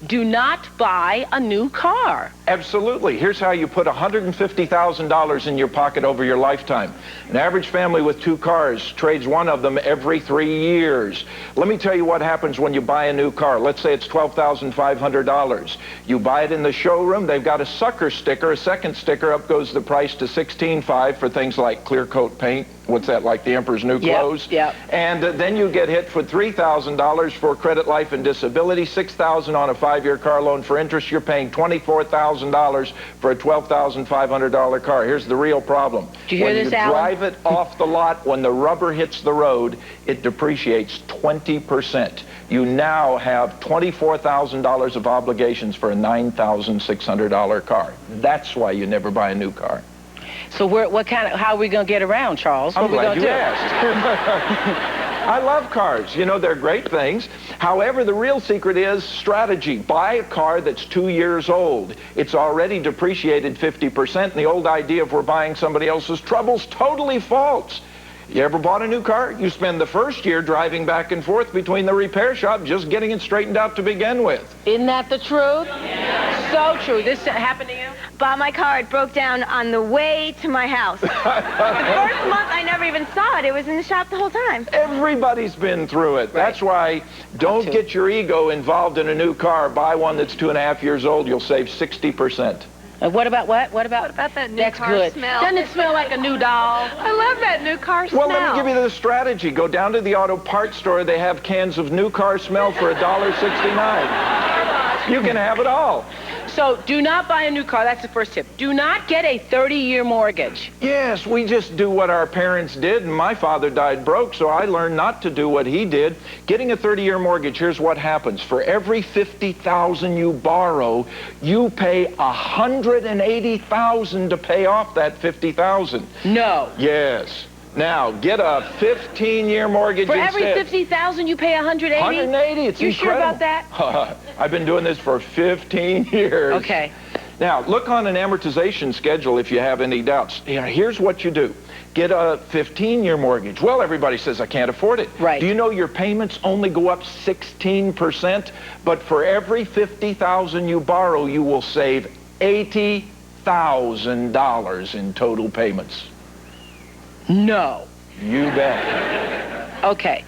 Do not buy a new car. Absolutely. Here's how you put $150,000 in your pocket over your lifetime. An average family with 2 cars trades one of them every 3 years. Let me tell you what happens when you buy a new car. Let's say it's $12,500. You buy it in the showroom. They've got a sucker sticker, a second sticker. Up goes the price to $16,500 for things like clear coat paint. What's that, like the Emperor's New Clothes? Yep. And then you get hit for $3,000 for credit, life, and disability, $6,000 on a 5-year car loan for interest. You're paying $24,000 for a $12,500 car. Here's the real problem. Do you hear this, Alan? When you drive it off the lot, when the rubber hits the road, it depreciates 20%. You now have $24,000 of obligations for a $9,600 car. That's why you never buy a new car. So how are we going to get around, Charles? I'm what are we glad going to you do? asked. I love cars. You know, they're great things. However, the real secret is strategy. Buy a car that's 2 years old. It's already depreciated 50%, and the old idea of we're buying somebody else's trouble's totally false. You ever bought a new car? You spend the first year driving back and forth between the repair shop just getting it straightened out to begin with. Isn't that the truth? Yeah. So true. This happened to you? Bought my car. It broke down on the way to my house. The first month, I never even saw it. It was in the shop the whole time. Everybody's been through it. Right. That's why don't get your ego involved in a new car. Buy one that's 2.5 years old. You'll save 60%. What about what? What about that new That's car good. smell? Doesn't it smell like a new doll? I love that new car smell. Well, let me give you the strategy. Go down to the auto parts store. They have cans of new car smell for $1.69. You can have it all. So do not buy a new car. That's the first tip. Do not get a 30-year mortgage. Yes, we just do what our parents did, and my father died broke, so I learned not to do what he did. Getting a 30-year mortgage, here's what happens. For every $50,000 you borrow, you pay $180,000 to pay off that $50,000. No. Yes. Now, get a 15-year mortgage For instead. every $50,000 you pay $180? $180, it's you incredible. sure about that? I've been doing this for 15 years. Okay. Now, look on an amortization schedule if you have any doubts. Here's what you do. Get a 15-year mortgage. Well, everybody says, I can't afford it. Right. Do you know your payments only go up 16%? But for every $50,000 you borrow, you will save $80,000 in total payments. No. You bet. Okay.